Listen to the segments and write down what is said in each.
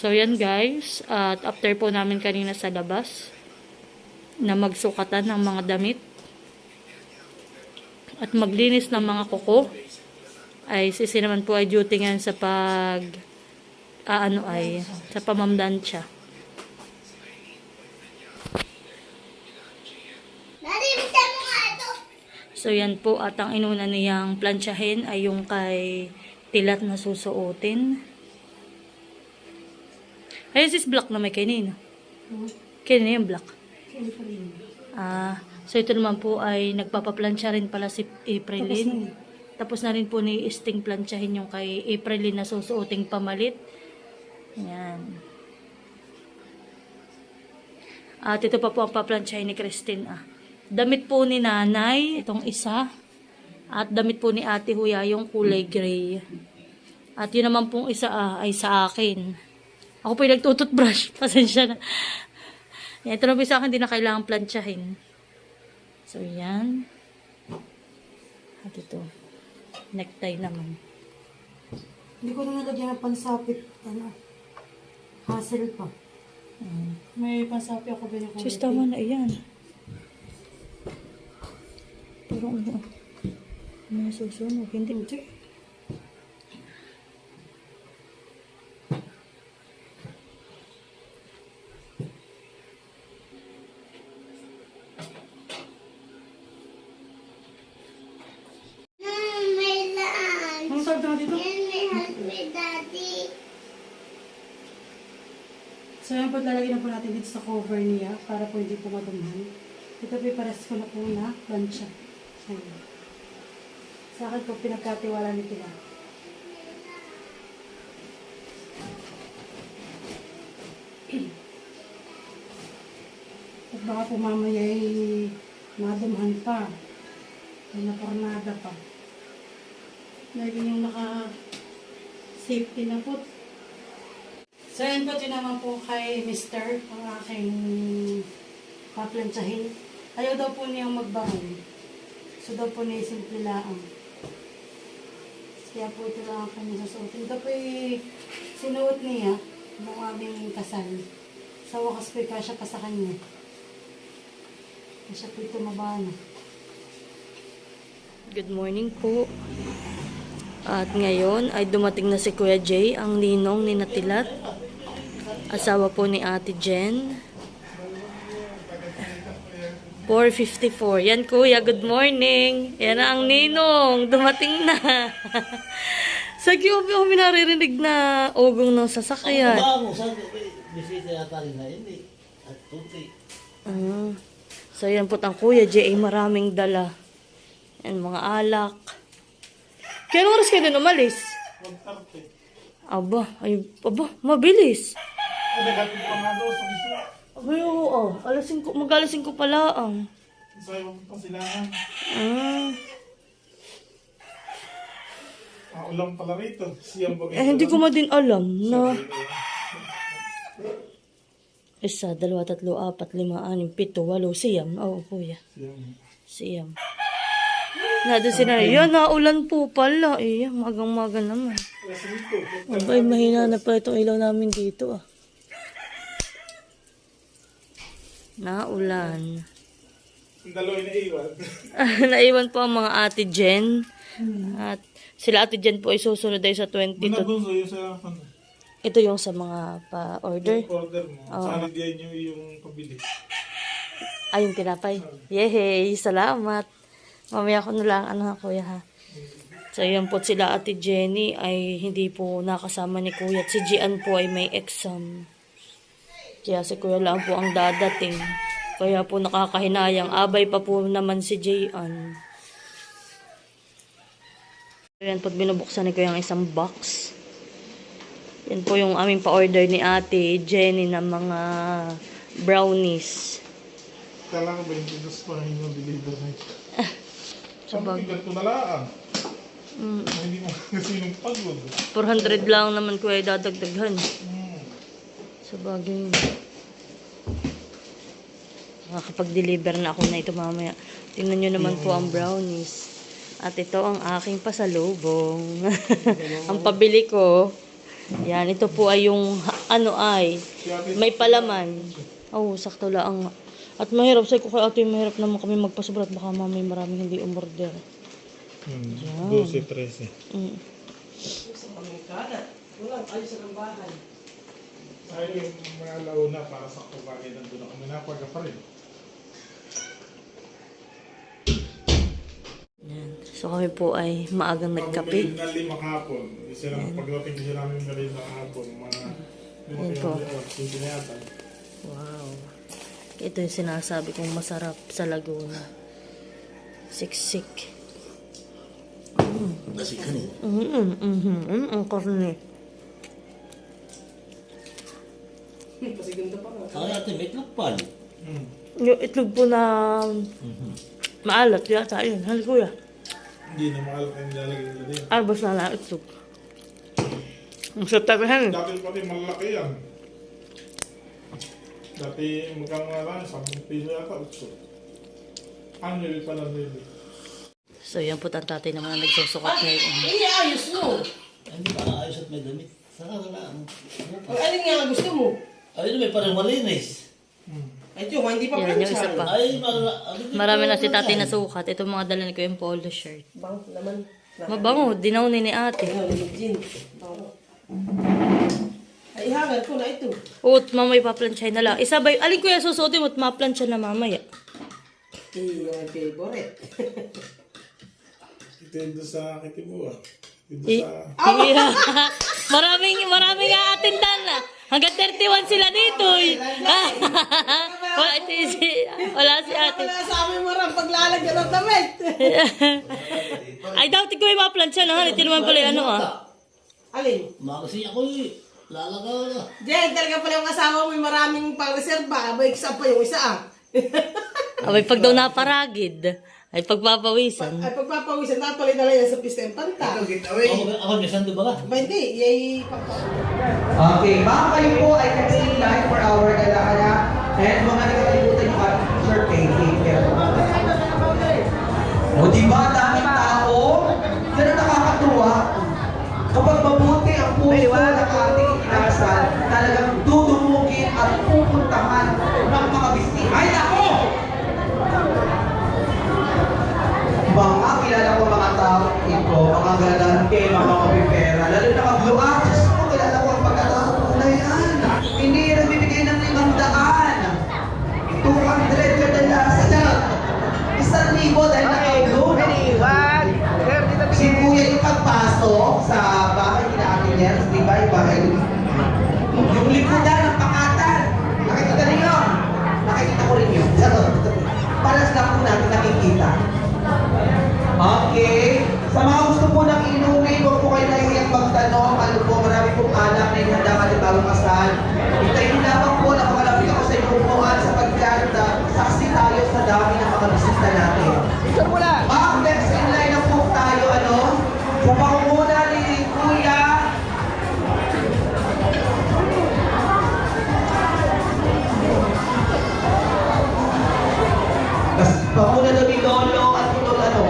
So, yan guys. At after po namin kanina sa labas na magsukatan ng mga damit at maglinis ng mga kuko, ay sisi naman po ay duty ngayon sa sa pamamdansya. So, yan po. At ang inuna niyang plansyahin ay yung kay Tilat na susuotin. Ayun, sis black na may kanina. Kanina yung black. So, ito naman po ay nagpapaplansya rin pala si Aprilyn. Tapos na rin po ni Sting plansyahin yung kay Aprilyn na susuoting pamalit. Yan. At ito pa po ang paplansyahin ni Christine. Damit po ni nanay, itong isa. At damit po ni ate Huya, yung kulay gray. At yun naman pong isa ay sa akin. Ako po yung nagtututbrush. Pasensya na. Yan, ito na po sa akin, hindi na kailangan plansyahin. So, yan. At ito. Necktie naman. Hindi ko na nalagyan ng pansapit. Hassle pa. May pansapit ako ba yung Sis, tama na yan. Pero ano? May susunog. Hindi. So yan po, lalagyan na po natin dito sa cover niya para po hindi po madumhan. Ito po pares ko na po na plancha. Ayan. Sa akin po pinagkatiwala ni Tila. At baka po mamaya ay madumhan pa. Ay napornada pa. Lagi yung naka-safety na po. So, yan po, naman po kay Mr. ang aking paplantsahin. Ayaw daw po niyang magbangon. So, daw po niya simple lang. Kaya po ito lang ang kanyang susuotin. Ito po sinuot niya nung aming kasal. Sa wakas po, kasya pa sa kanya. Kasya po ito mabana. Good morning po. At ngayon ay dumating na si Kuya Jay, ang ninong ni Natilat. Asawa po ni Ate Jen. 4:54. Yan kuya, good morning. Yan na ang ninong. Dumating na. Sa QB ako minaririnig na ugong ng sasakyan. So yan po ang Kuya Jay ay maraming dala. Yan mga alak. Kaya oras kayo din umalis? Aba, mabilis. Abay, oo. Mag-alas 5 pala ang. Ulang pala rito. Hindi ko din alam na 1, 2, 3, 4, 5, 6, 7, 8, 9, siyam. Oo, kuya. Siyam. Nado sila, yan, naulan po pala. Magang-maga naman. Abay, mahina na pa itong ilaw namin dito Naulan. Dalawa naiwan. Naiwan po ang mga Ate Jen. At sila Ate Jen po ay susunod ay sa 22. Ito yung sa mga pa-order. Yung order mo. Saan diyan yung pabili? Ay, yung tinapay. Yehey, salamat. Mamaya ko na lang, kuya ha. So, yun po sila Ate Jenny ay hindi po nakasama ni Kuya. At si Gian po ay may exam. Kaya si Kuya lang po ang dadating. Kaya po nakakahinayang. Abay pa po naman si Gian. So, yan po binubuksan ni Kuya ang isang box. Yan po yung aming pa-order ni Ate Jenny ng mga brownies. Kailangan ba yung pinos pa yung deliver na ito? Sabag. Ito na lang. Hindi mo kasi yung pagod. 400 lang naman Kuya dadagdaghan. Sabagay. Makakapag-deliver na ako na ito mamaya. Tingnan nyo naman po ang brownies. At ito ang aking pasalubong. Ang pabili ko. Yan, ito po ay yung ano ay may palaman. Oh, sakto lang. At mahirap sa ko kay ate, mahirap naman kami magpasobra at baka mamay maraming hindi umorder. Yan. 12, 13. Mm. Ay, yung mga launa para sa kubagay nandun na kami napaga pa rin. Yan. So kami po ay maagang nagkape. Pag-umilig na 5 kahapon. Pagdating kasi namin umilig na kahapon, mga Yan po. hindi na yata. Wow. Ito yung sinasabi kong masarap sa Laguna. Siksik. Kasi kanin. Ang karne. Ay, ate, may kapal. Yung itlog po na maalat yata yun. Hali kuya. Hindi na mahal kayo nilalagay nila din. Albas na lang itlog. Ang sarap tabihan. Dati pati malaki yan. Dati magkano nga lang, 10 piso yata, 8. Annual pa lang nila. So yan po ang tatay naman na nagsusukat ngayon. Ayos mo. Hindi ba ayos at may damit? Saka ka lang. Alin nga gusto mo? Ay, may parang malinis. Ay, tiyo, hindi pa Yan, yung isa pa. Ay, Marami na si tatay na sukat. Ito mga dala ko yung polo shirt. Bang naman. Mabango, dinaw ni ate. Gin. Ay, ihangal ko na ito. Ut, mamay paplansya na lang. Isabay, alin ko yung susuotin mo at maplansya na mamaya. Yung favorite. Ito yung doon sa Kitibuha. Ito I- sa... Yeah. maraming aatindan na. Hanggang 31 sila dito. Wala si ate. Wala sa amin mo rin paglalagyan ng damit. Ay, daw ko yung maplansya na. Ito naman pala yung ano ah. Alin? Makasi ako lalagaw na. Jen, talaga pala yung asawa mo, may maraming pang-reserva. Abay, isa pa yung isa ah. Abay, pag daw naparagid, ay pagpapawisan. Ay, pagpapawisan, natuloy na lang yan sa pista yung panta. Ako may sando ba ka? Ba, hindi. Yay, Okay, baka kayo po ay nag-save live for our gala-gala and mga nakakalimutan yung ating teacher kay Kate. O diba, daming tao? Yan ang nakakatuwa. Kapag mabuti ang puso ng ating inasal, talagang dudumugin at pupuntahan ng mga bisita. Ay, nako! Mga kilala ko mga tao ito, mga galante, mga kapipera, lalo na ka-blue arts. Kilala ko ang pagkatao na yan. Hindi nagbibigay ng 500. 200 kadalasan na. 1,000 dahil naka-blue. Si Kuya yung pagpasok sa bahay ni Ate Nels, di ba? Yung bahay yung likudan ng pakatan. Nakikita niyo? Nakikita ko rin yun. Paras lang po natin nakikita. Okay. Sa mga gusto po ng inumin, huwag po kayo nahihiyang magtanong. Ano po, marami pong anak na ihanda ka ng bagong kasal. Hintayin lamang po na makalapit ako sa inyong upuan sapagkat saksi tayo sa dami ng mga bisita natin. Ma'am, next in line na po tayo, ano? Sa pangunguna ni Kuya. Panguna na ni Lolo at Lolo ano?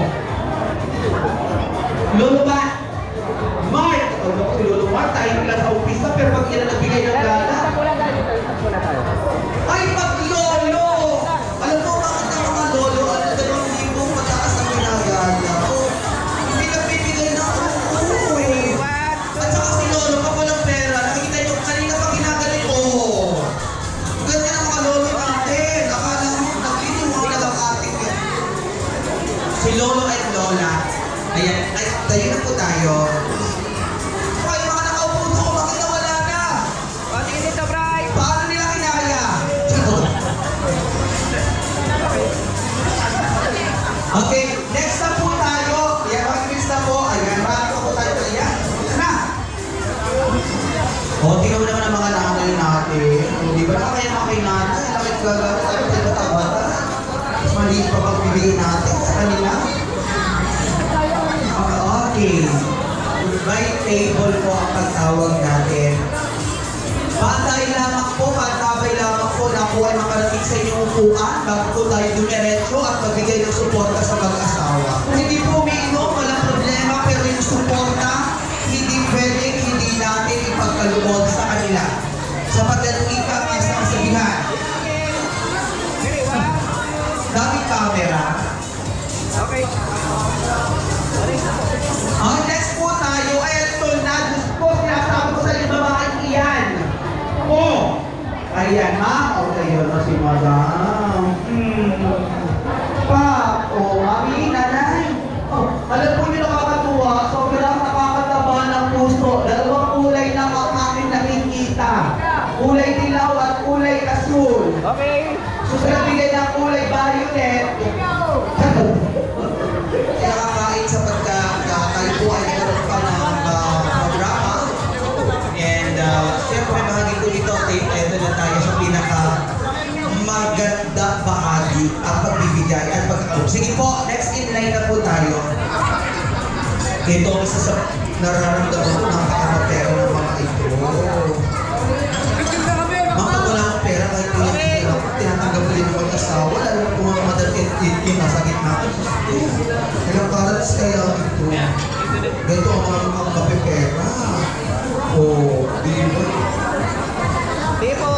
Lolo ba? Mark! Ano si Lolo Mark? Tayo nila sa umpisa pero pag yan ang nagbigay ng gala. Ay, pag Lolo! Alam mo, bakit ang mga Lolo at 2,000 mataas ang ginagala? Hindi nagbibigay ng uy. At saka si Lolo, kapag walang pera, nakikita nyo kanina pa ginagalit ko. Ganda ng mga Lolo natin. Akala mo, nagliliwanag na lang ating yan. Si Lolo at Lola. Ayan, ay, tayo na po tayo. Okay, mga nakaupo doon, bakit nawala na? Patingin dito, Bray. Paano nila kinaya? Okay, next na po tayo. Ayan, mag-miss na po. Ayan, marami po tayo. Ayan, ito na. O, tingnan mo naman ang mga nanay natin. O, di ba nakakaya mga kay nanay? Nakit gagawin tayo sa bata-bata. Maliit pa pagbibigay natin sa kanila. Okay. Right table po ang pagtawag natin. Pantay lamang po, pantabay lamang po na po ay makarating sa inyong upuan bago po tayo dumiretso at magbigay ng suporta sa mag-asawa. Kung hindi po umiinom, walang problema, pero yung suporta, hindi pwedeng hindi natin Next po tayo ay ito na. Diyos po, sinasabi ko sa inyo babaeng iyan. Oh! Ayan, ha? Okay, yun na si Madam. Pa, oh, mami, nanay. Oh, alam po niyo nakakatuwa, sobrang nakakataba ng puso. Dalawang kulay na ang aking nakikita. Kulay dilaw at kulay asul. Okay. So sa bigay ng kulay violet. Nakakain sa pagkakain po ay nagkaroon pa ng programa. And siyempre bahagi ko ito, ito na tayo sa pinaka maganda bahagi ang pagbibigay at pagkakaroon. Sige po, next in line na po tayo. Ito ang isa sa nararamdaman ko ng pera ng mga ito. Mapag wala akong pera kahit tinatanggap ko din ng mag-asawa, lalo na kung mga madalit yung nasa gitna ko. Ilang karats kaya ito. Ganito ang mga mapipera. Di mo.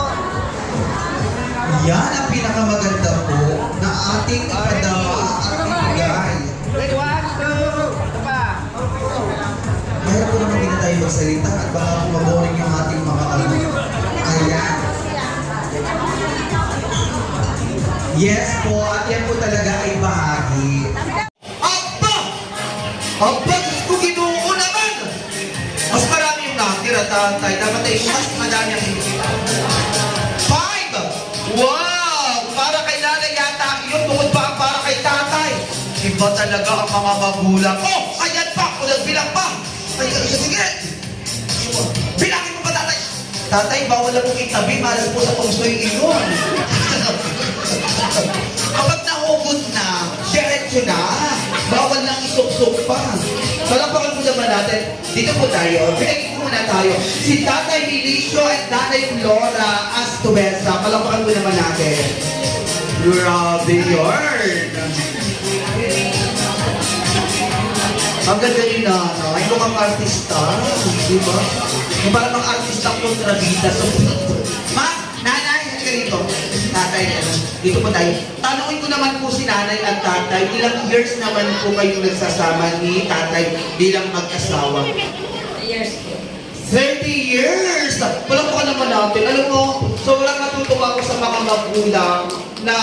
Yan ang pinakamaganda po na ating ipadama at ibigay. Mayroon po naman hindi tayo magsalita at baka maboring yung ating mga Ayan. Yes po, at yan po talaga ay bahagi. Aba! Aba, Diyos ko, Ginoo naman! Mas marami yung nakatira, tatay. Dapat ay mas madami ang hindi. 5! Wow! Para kay nanay yata yun, bukod pa ang para kay tatay. Iba talaga ang mga magulang. Oh! Ayan pa! Kung nagbilang pa! Ay, sige! Bilangin mo ba, tatay? Tatay, bawal na pong itabi. Malas po sa pungso yung iyon. Kapag nahugot na, diretso na. Bawal nang isuksok pa. Palapakan po naman natin. Dito po tayo. Pinagin po muna tayo. Si Tatay Milicio at Tatay Flora Astuesa. Palapakan po naman natin. Grabe yun. Ang ganda ni nanay. Mukhang artista. Di ba? Yung parang mga artista kontrabida. Ma, nanay, halika dito. Tatay, dito po tayo. Tanungin ko naman po si nanay at tatay, ilang years naman po kayong nagsasama ni tatay bilang mag-asawa? 30 years! Walang po ka naman natin. Alam mo, sobrang natutuwa ko sa mga magulang na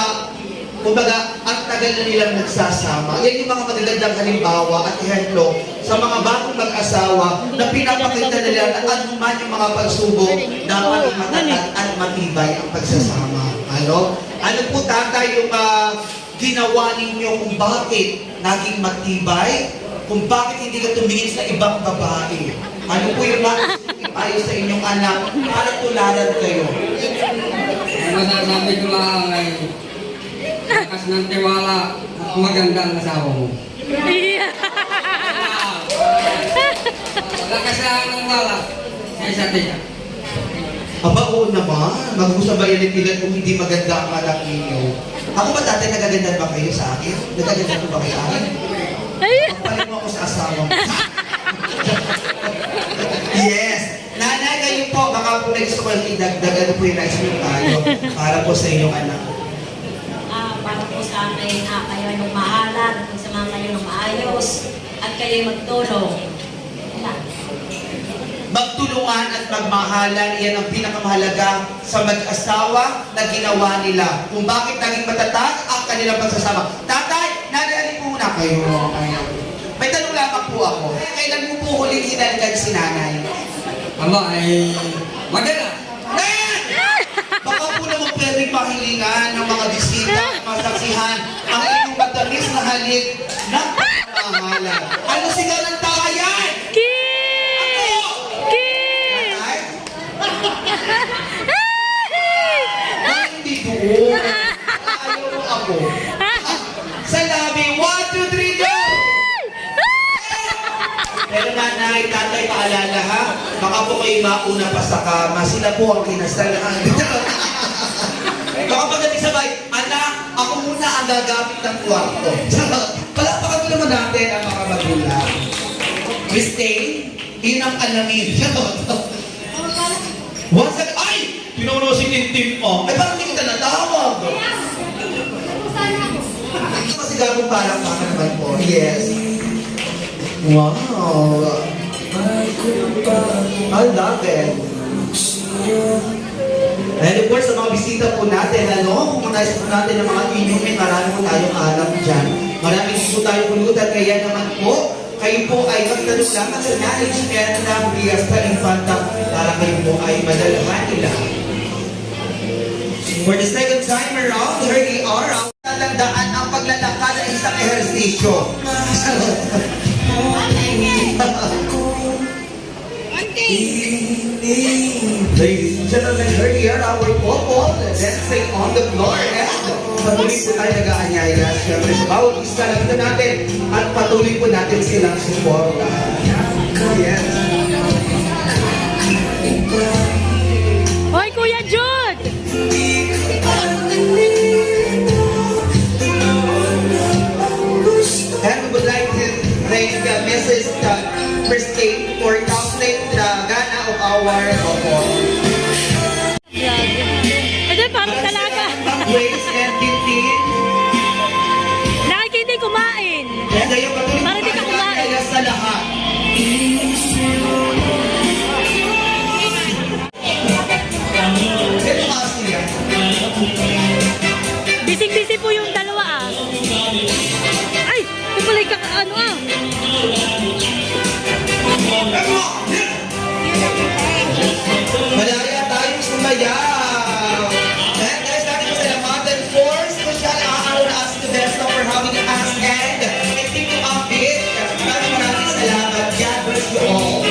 kumbaga, ang tagal na nilang nagsasama. Yan yung mga magagandang halimbawa at ehemplo sa mga bagong mag-asawa na pinapakita nila na anuman yung mga pagsubok dapat matatag at matibay ang pagsasama. Ano? Ano po tatay yung ginawa ninyo kung bakit naging matibay? Kung bakit hindi ka tumingin sa ibang babae? Ano po yung ayos sa inyong anak para tularan kayo? Ang masasabi ko lang ay lakas ng tiwala at maganda ang asawa mo. Lakas lang ng wala sa isa't isa. Aba, oo naman. Magkusabayan ni Pilat kung hindi maganda ang anak ninyo. Ako ba dati nagaganda ba kayo sa akin? Nagaganda ko ba kayo sa akin? Magpalit mo ako sa asawa mo. Yes! Nanay, kayo po, baka po next ko lang idagdag, ano po yung next mo tayo para po sa inyong anak. Para po sa akin, kayo ay magmahalan, magsama kayo ng maayos, at kayo ay magtulong. Magtulungan at magmahalan, iyan ang pinakamahalaga sa mag-asawa na ginawa nila. Kung bakit naging matatag ang kanilang pagsasama. Tatay, nanay, po muna kayo. May tanong lamang po ako. Kailan mo po huling hinalikan si nanay? Aba ay maganda. Baka po naman pwedeng pahilingan ng mga bisita, masaksihan, ang inyong matamis na halik na pamahalan. Ano sigaw ng tawayan? Ako! Tatay? Hindi doon. Ayaw mo ako. Sa labi, 1, 2, 3, go! Pero nanay, tatay, paalala ha, baka po kayo mauna pa sa kama, sila po ang kinasalahan. Baka pagdating sabay, anak, ako muna ang gagamit ng kwarto. Palapakan mo naman natin ang mga magulang. Christine, yun ang alamin. Once again, ay! Tinawag si Tintin mo. Ay, parang hindi kita natawag. Ito kasi gagawin parang maka naman po. Yes. Wow. I love it. And of course, sa mga bisita po natin, kung nais po natin ng mga inumin, marami po tayong alam dyan. Marami po tayong pulutan, kaya naman po, kayo po ay magtanong lamang sa management ng Fiesta Infanta para kayo po ay madalaman nila. For the second time around, here we are. Ang tatandaan ang paglalakad ay isang ehersisyo. Ladies and gentlemen, here we are, our couple dancing on the floor. Patuloy po tayo nag-aanyaya. Siyempre sa bawat isa na dito natin at patuloy po natin silang suporta. Yes. Hoy, Kuya Jude! And we would like to thank Mrs. Christine for counseling the Ghana of our couple. Ito, parang talaga. Grace and Tintin. Nakikita yung kumain. And ngayon patuloy Para po di ka tayo kumain. nag-aanyaya sa lahat. Ito mga sila. Bising-busy po yung dalawa ah. Ay! Ito pala yung ano ah. Malaya tayong sumayaw. And guys, natin po sila Mountain Force. Special araw na as the best for having us. And thank you a bit. Maraming salamat. God bless you all.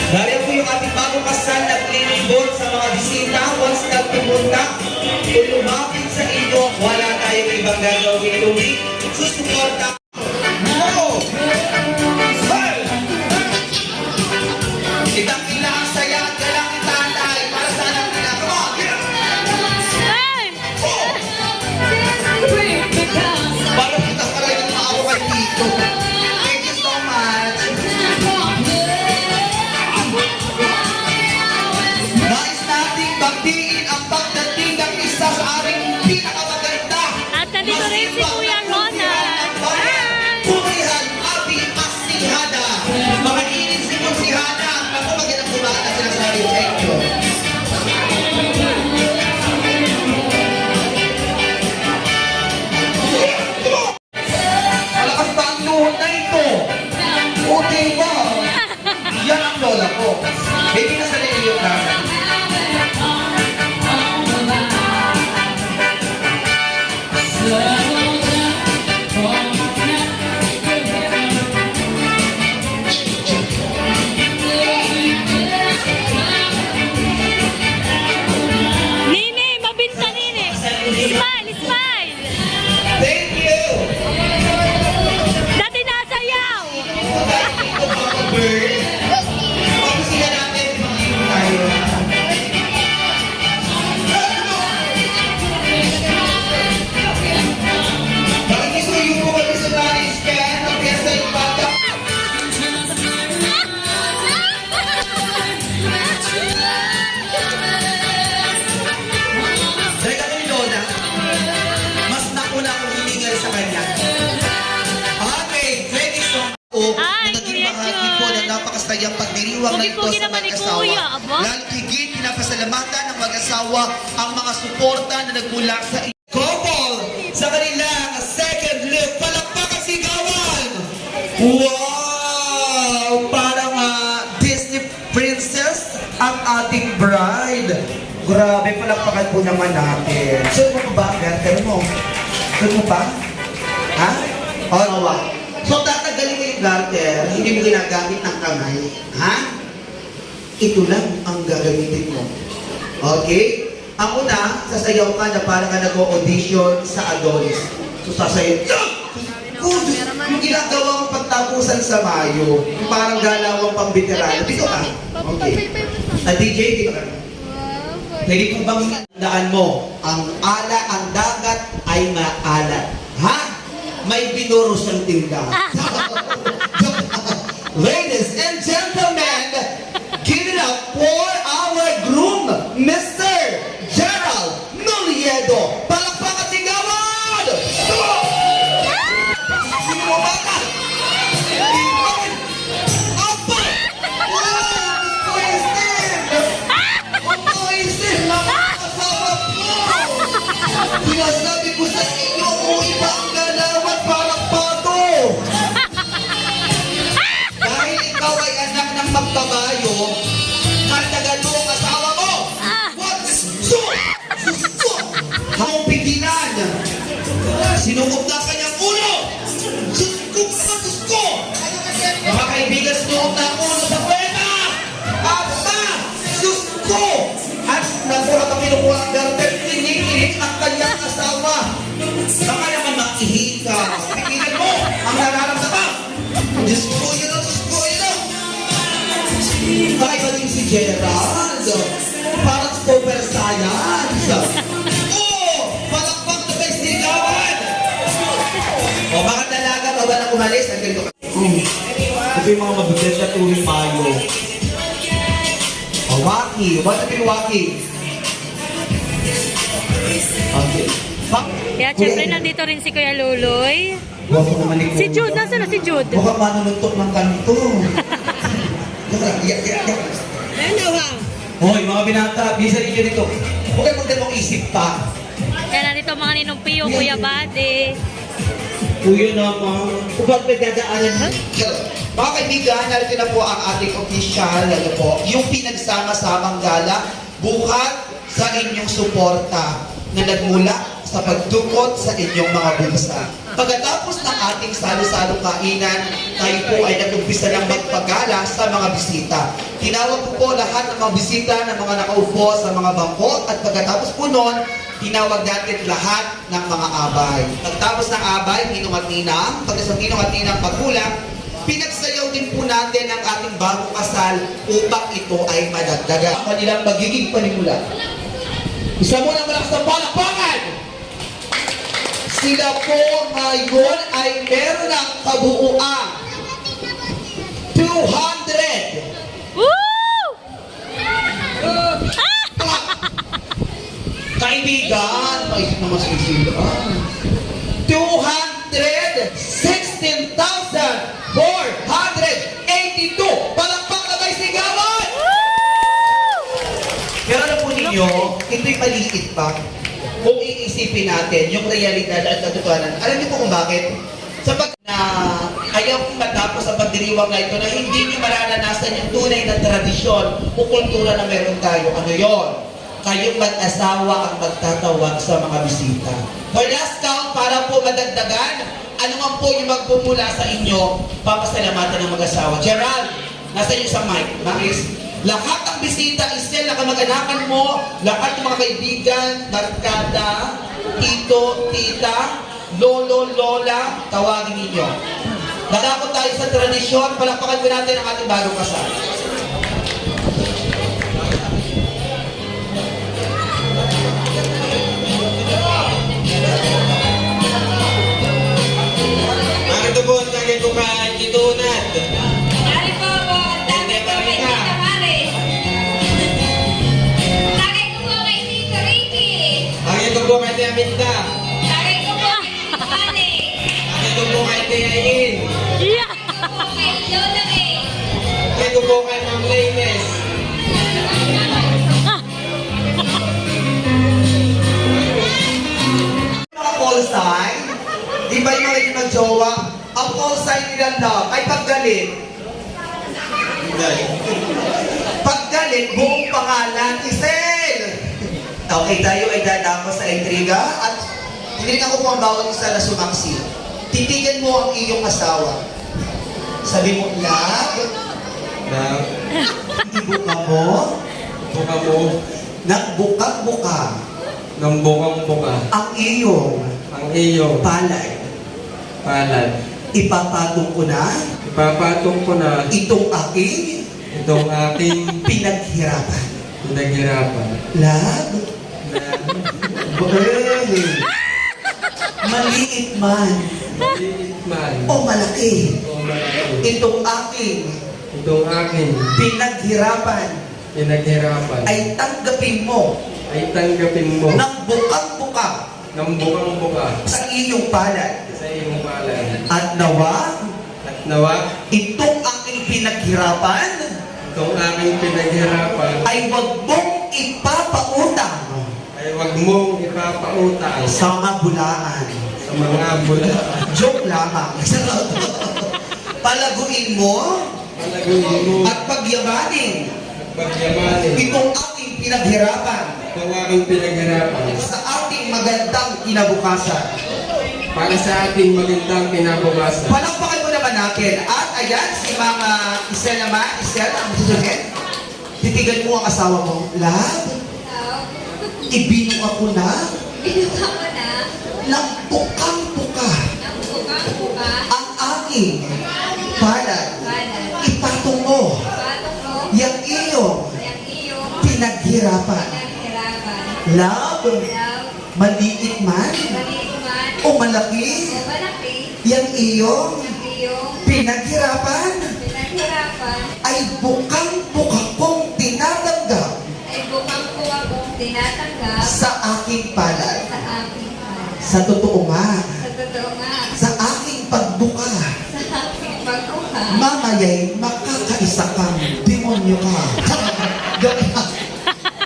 Dahil po yung ating bagong kasal na linibot sa mga bisita. Once nagpupunta, kung lumapit sa inyo, wala tayong ibang gagawin kundi susuporta. No! Hey! Itang ina ang saya at galang itatay para sa anak nila. Come on! Yeah! Ay! Parang kita pa rin yung maawa kay Tito. Thank you so much. Nais nating bangtiin ang pagdating ng isa sa aming pinakamaganda. At nandito rin si Kuya Ronald. Hi! Purihan, Abi, Asihada. Makikinig si Asihada. Ako magandang kumata sila sa aking thank you. Malakas ba ang luhod na ito? O diba? Yan ang lola ko. Baby na sa nila yung kasa. Nini! Mabinta Nini! Smile! Smile! Thank you! Dati nasayaw! Bird. Pag-sila natin, mag-inom tayo. Pakikisuyo po kami sa management ng Fiesta Infanta. Dahil ako ni Lola, mas nakuna akong hiningal sa kanya. Okay, thank you so much. Ay, Naging Kuya bahagi po John. ng napakasayang pagdiriwang na ito Pugi-pugi sa naman ni mag-asawa. Kuya, aba. Lalo higit pinapasalamatan ng mag-asawa ang mga suporta na nagmula sa couple sa kanilang second look. Palakpakan sigawan! Wow! Parang Disney princess ang ating bride. Grabe, palakpakan po naman natin. Sure mo ba? Ganun mo. Sure mo ba? Ha? O, nawa. So, tatanggalin mo yung garter, hindi mo ginagamit ng kamay. Ha? Ito lang ang gagamitin mo. Okay? Ang una, sasayaw ka na parang ka nag-audition sa Adonis. So, sasayaw. Yung ginagawa mong pagtapusan sa Mayo, yung parang galawang pambiterano. Dito ka. Okay. DJ, dito ka. Pwede po bang tandaan mo, ang dagat ay maalat. Ha? May binuro siyang tindahan. Ladies and gentlemen, give it up for our groom, Mr. Gerald Muliedo. Palakpakan sigawan! Sinukob na ang kanyang ulo! Diyos ko! Diyos ko! Mga kaibigan, sinukob na ang ulo sa kweta! Aba! Diyos ko! At nakuha ang kinukuha ang garter, tinikilig ang kanyang asawa. Baka naman makihika. Pigilan mo ang nararamdaman. Diyos ko, yun o, Diyos ko, yun o. Kakaiba din si Gerald. Parang super science. Oo! Palakpak na may sigawan! O mga dalaga, bawa na umalis. Ang ganito. Ito yung mga mabigat na tuwing mayo. O, Waki. What have you, Waki? Okay. Kaya syempre nandito rin si Kuya Luloy. Huwag mo naman ikaw. Si Jude, nasa na si Jude? Mukhang manununtok ng kanto. Yak. Hoy, mga binata, bisa rin yun ito. Huwag kayo magdalawang isip pa. Kaya nandito mga Ninong Pio, Kuya Bade. Kuya naman. Kung bakit may dadaanan? Mga kaibigan, narito na po ang ating official, yung pinagsama-samang gala, buhat sa inyong suporta na nagmula sa pagdukot sa inyong mga bulsa. Pagkatapos ng ating salo-salong kainan, tayo po ay nag-umpisa ng magpagala sa mga bisita. Tinawag ko po lahat ng mga bisita na mga nakaupo sa mga bangko at pagkatapos po noon, tinawag natin lahat ng mga abay. Pagtapos ng abay, ninong at ninang, pagkasang ninong at ninang pagkulang, pinagsayaw din po natin ang ating bagong kasal upang ito ay madagdagan. Ang kanilang magiging panimula. Isa mo na malakas ng palakpakan! Sila po ngayon ay meron ng kabuuan 200 Woo! kaibigan, maisip naman sila. 216,482 palakpak na may sigawan! Pero alam po ninyo, ito'y maliit pa. Kung iisipin natin yung realidad at katotohanan, alam niyo po kung bakit? Sapat na ayaw kong matapos ang pagdiriwang na ito na hindi niyo mararanasan yung tunay na tradisyon o kultura na meron tayo. Ano yon? Kayong mag-asawa ang magtatawag sa mga bisita. For last count, para po madagdagan, ano man po yung magpumula sa inyo, papasalamatan ng mag-asawa. Gerald, nasa iyo sa mic. Maris, lahat ng bisita, isel na kamag-anakan mo, lahat ng mga kaibigan, barkada, tito, tita, lolo, lola, tawagin ninyo. Nadakot tayo sa tradisyon, palakpakan ko natin ang ating bagong kasal. Ito po ang tagay ko kay Titunat. Dari po po, tagay ko kay Tita Maris. Tagay ko po kay Tito Ricky. Ito po kay Tia Minda. Tagay ko po kay Tito Mane. Ito po kay Tia Ayin. Yeah! Tagay ko po kay Lola May. Ito po kay Ma'am Laines. Mga call sign, di ba yung mga yung nag-jowa, ang call sign nila love ay paggalit. Paggalit, buong pangalan, Isel! Okay, tayo ay dadako sa intriga at tinignan ko po ang bawat isa na sumaksi. Titigan mo ang iyong asawa. Sabi mo, love, Na, ibuka mo, buka mo, nagbuka-buka ng bukang-buka, ang iyong ang iyong palad. palad. Ipapatong ko na Ipapatong ko na itong aking itong aking pinaghirapan. pinaghirapan. Love, Na, maliit man maliit man o malaki, o malaki. itong aking Itong aking pinaghirapan pinaghirapan ay tanggapin mo ay tanggapin mo ng bukang-buka ng bukang-buka sa iyong palad. sa iyong palad. At nawa, At nawa, itong aking pinaghirapan itong aking pinaghirapan ay wag mong ipapautang ay huwag mong ipapautang sa mga bulaan. sa mga bula. Joke lamang. Palaguin mo Palaguin mo at pagyamanin at pagyamanin itong aking pinaghirapan itong aking pinaghirapan sa ating magandang kinabukasan. para sa ating magandang kinabukasan. Palakpakan mo naman natin. At ayan, si Mga Isel naman. Isel, ang susugin. Titigan mo ang asawa mo. Love, ibinong ako na Binuka ko na ng bukang-buka ng buka-buka ang aking palad. balat. Ipatong mo Patong ko yung iyong yung iyong pinaghirapan. pinaghirapan. Love, Love, maliit man maliit man o malaki, o malaki, yung iyong yung iyong pinaghirapan pinaghirapan ay bukang-buka kong tinatanggap ay bukang ko akong tinatanggap sa aking palad. sa aking palad. Sa totoo nga, Sa totoo nga, sa aking pagbuka, sa aking pagkuha, mamaya'y makakaisa kang demonyo ka. Joke lang.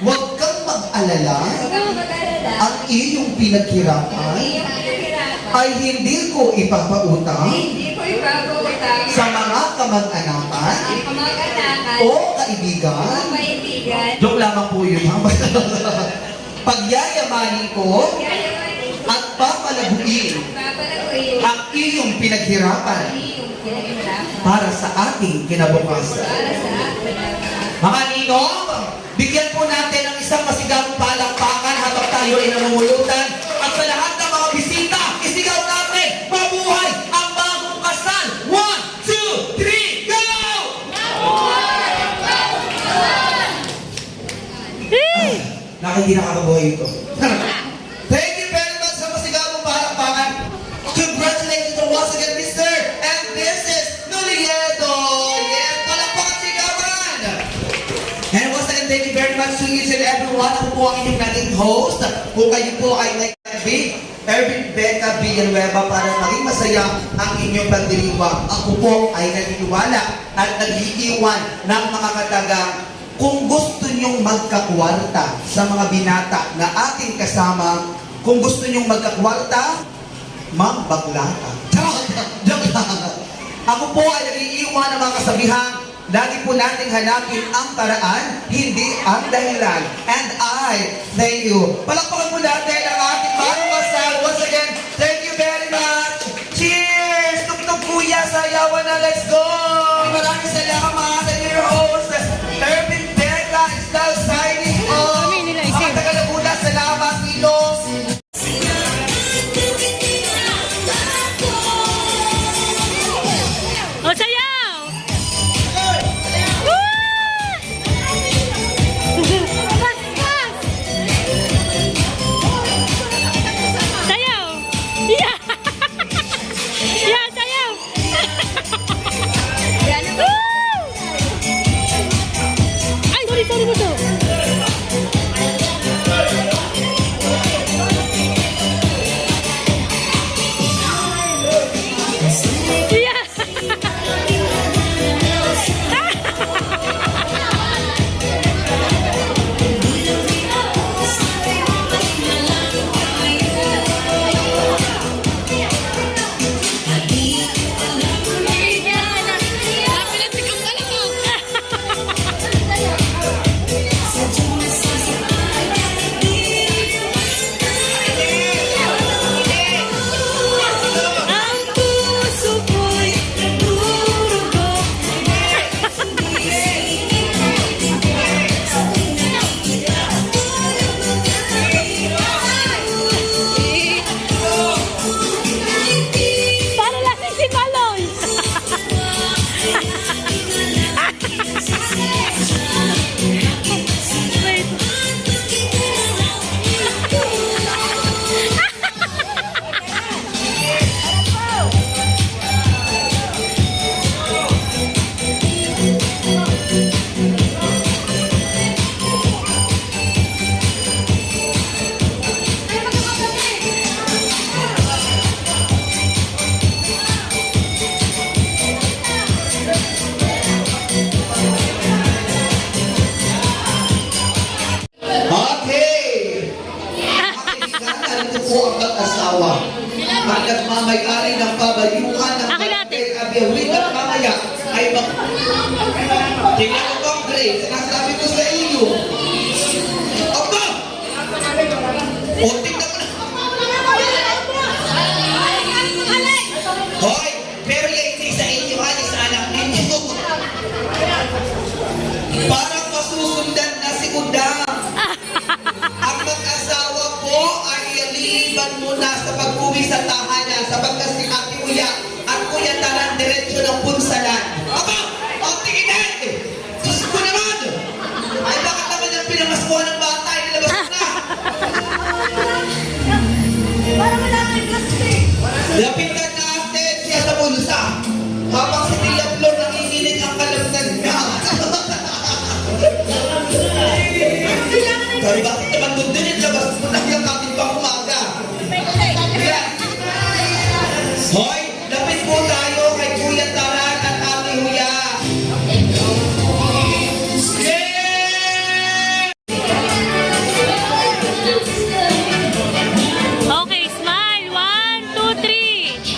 Huwag kang mag-alala, huwag kang mag-alala, ang iyong ang pinaghirapan iyong pinaghirapan ay hindi ko ipapautang hindi ko ipaputang sa mga kamag-anakan ang kamag-anakan o o kaibigan. kaibigan. Joke lamang po yun, ha? Pagyayamanin ko Yayamanin ko at papalaguin papalaguin ang iyong pinaghirapan ang iyong pinaghirapan para sa ating kinabukasan. para sa akin. Mga ninong, bigyan po natin ng isang masigabong palakpakan habang tayo ay namumulutan. At sa lahat ng mga bisita, isigaw natin, mabuhay ang bagong kasal! 1, 2, 3, go! Hindi nakakabuhay ito. Thank you very much sa masigabong palakpakan. Congratulations once again, Mr. and Mrs. Noliedo. Yes, palakpakan sigawan. And once again, thank you very much to each and everyone. Ako po ang inyong naging host. Kung kayo po ay may Erwin Becca Villanueva para maging masaya ang inyong pagdiriwang. Ako po ay naniniwala at nag-iiwan ng mga katagang kung gusto nyong magkakwarta sa mga binata na ating kasama, kung gusto nyong magkakwarta, magbaklata. Joke lang. Ako po ay nag-iiwan ng mga kasabihan. Lagi po nating hanapin ang paraan, hindi ang dahilan. And I thank you. Palakpakan po natin ang ating bagong kasal. Once again, thank you very much. Cheers! Tuk-tuk kuya, sayawan na, let's go! Maraming salamat sa your host, Erwin Becca is now signing off. Mga taga-Laguna, salamat, Ilong. O, sayaw! Pas! Sayaw! Yeah! Yeah, sayaw! Woo! Ay, sorry mo to. Yeah! Ang puso ko'y nagdurugo. Para lasing si Baloy. Wait. Okay! Ito po ang mag-asawa. Ang nagmamayari ng pabayuhan ng Akin natin. Barangay Abiyawin at mamaya ay mag... Tingnan ko bang Grace, sinasabi ko sa iyo. Aba! O, tingnan mo na. na sa pag-uwi sa tahanan sapagkat si Ate Uya at Kuya Taran diretso ng punsalan. Aba! Ang tingin! Diyos ko naman! Ay, bakit naman yung pinamaskuhan ng bata? Inilabas ko na! Para wala kang plastic. Lapitan natin siya sa bulsa habang si Tia Flor nanginginig ang kalabnan niya. Sabi, bakit naman doon din labas mo na yung ating pang umaga? Kaya, hoy, lapit po tayo kay Kuya Taran at Ate Huya. Okay, smile. 1, 2, 3.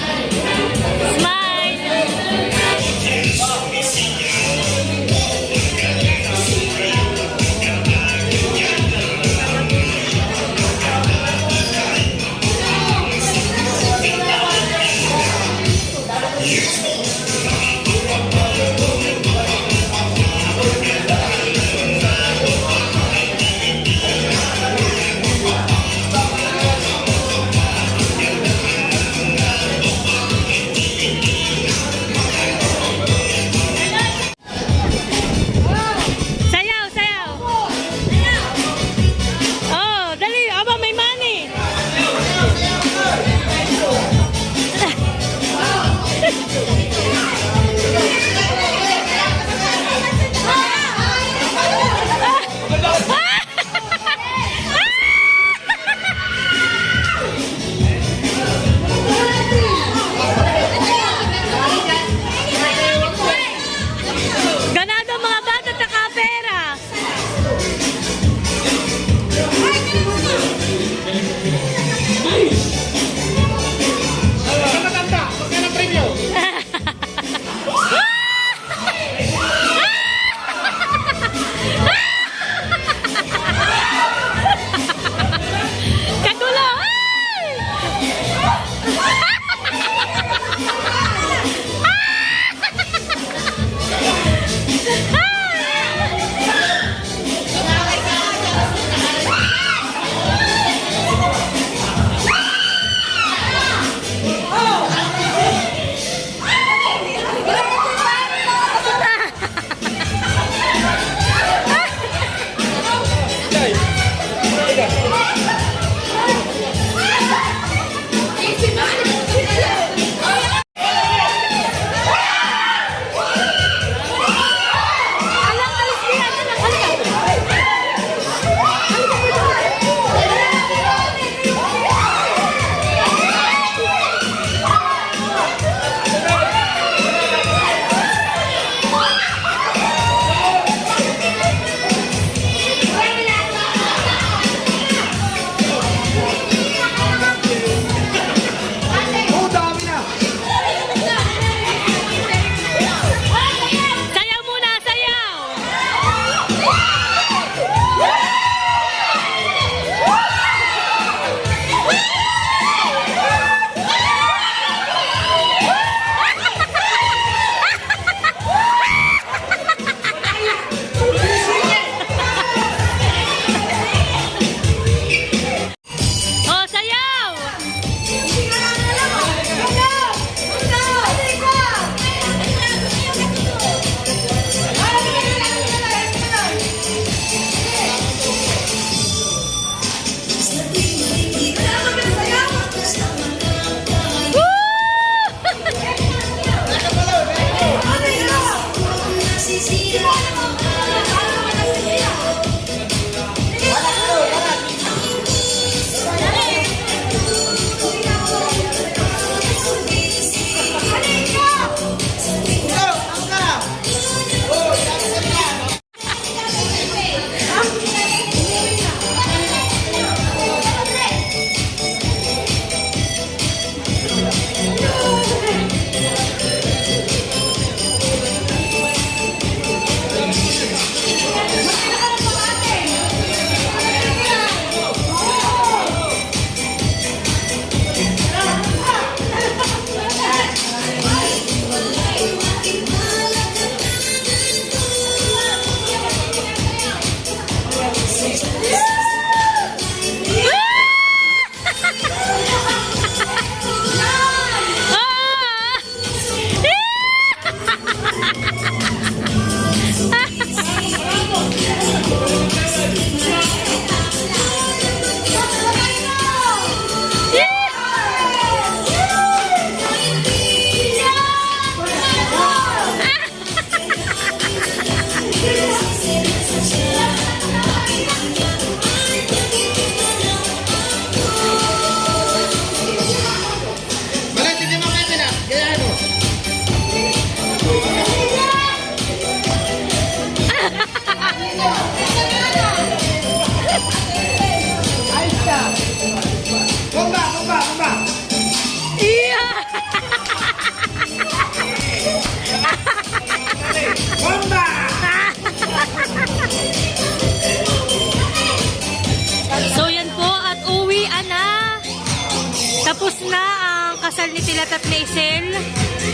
Tapos na ang kasal ni Tilat at ni Isel.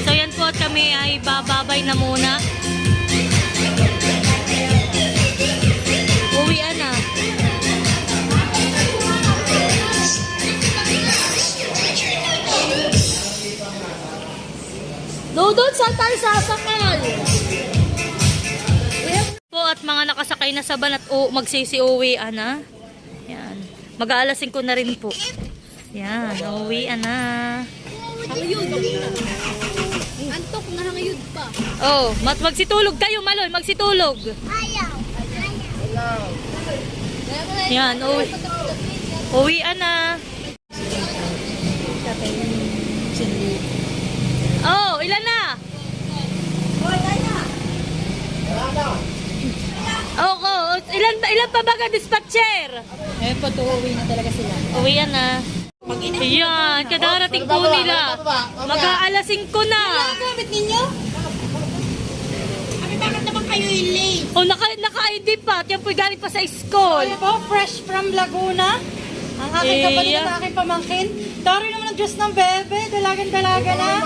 So yan po at kami ay bababay na muna. Uwian na. Doon saan tayo sasakal? Po at mga nakasakay na sa van at magsisi-uwian na. Yan. Mag-aalasin ko na rin po. Yan, uwian na. Hangayod. Antok na hangayod pa. Oh, magsitulog kayo, Maloy, magsitulog. Ayaw. Yan, uwian na. Oh, ilan na? Oh, ilan pa ba ka dispatcher? Eh, patuwi na talaga sila. Uwian na. Ayan, kadarating po nila. Mag-aalasing ko na. Gamit ninyo? Abi, bakit naman kayo late? Oh, naka-ID pa. Yan po'y galing pa sa school. Ay po, fresh from Laguna. Ang aking kapatid at aking pamangkin. Dari naman ang Diyos ng bebe. Dalagan-dalaga na.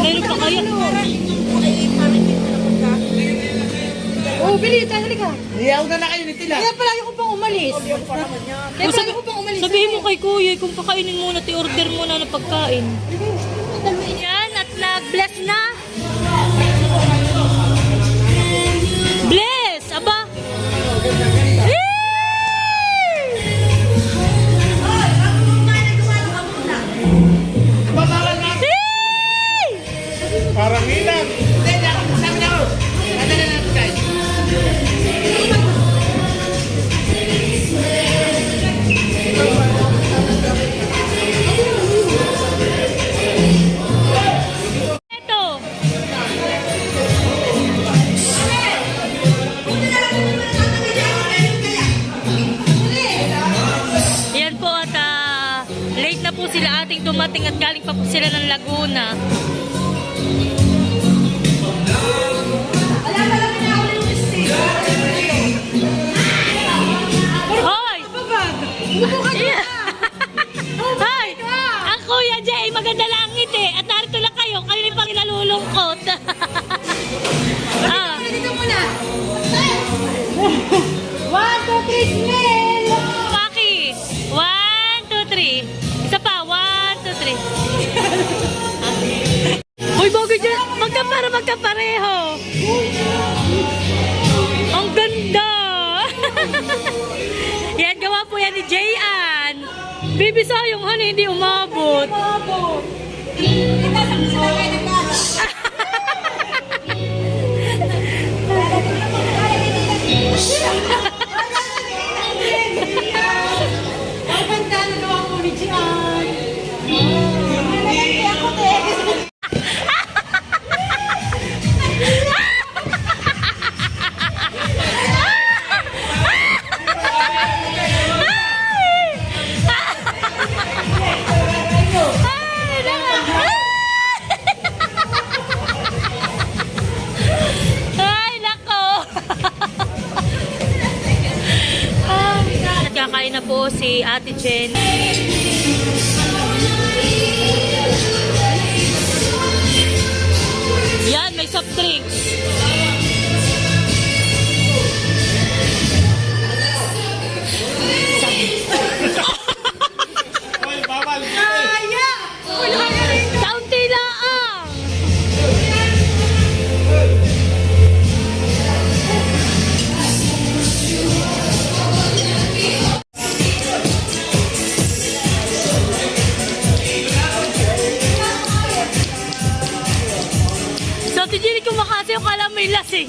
Meron pa kayo. Oh, Bilita, halika. Iyaw na kayo ni Tila. Kaya palagi ko pang umalis. Kaya palagi ko pang umalis. Sabihin mo kay Kuya, kung pakainin muna, order muna ng pagkain. Yan, at nag-bless na. Bless! Aba! Parang ilan. Ito! Yan po at late na po sila ating dumating at galing pa po sila ng Laguna. Hoy! Yeah. Hoy! Ang Kuya Jay, maganda langit eh. At narito lang kayo, kayo rin pang nalulungkot. Ah. Dito muna. 1, 2, 3, smell! Paki! 1, 2, 3. Isa pa, 1, 2, 3. Uy, bagay dyan. Magkapareho. Ang ganda. Yan, gawa po yan ni Jayan. Bibisa yung hindi umabot. Kita sa sila kayo nagkala. Ang ganda na gawa ko ni Gian. Ako din. Ay, nako. Nagkakain na po si Ate Jen. Yan, may soft drinks. Hoy, bawal. Kaunti lang. So, tijili ko makasi yung kala may lasing.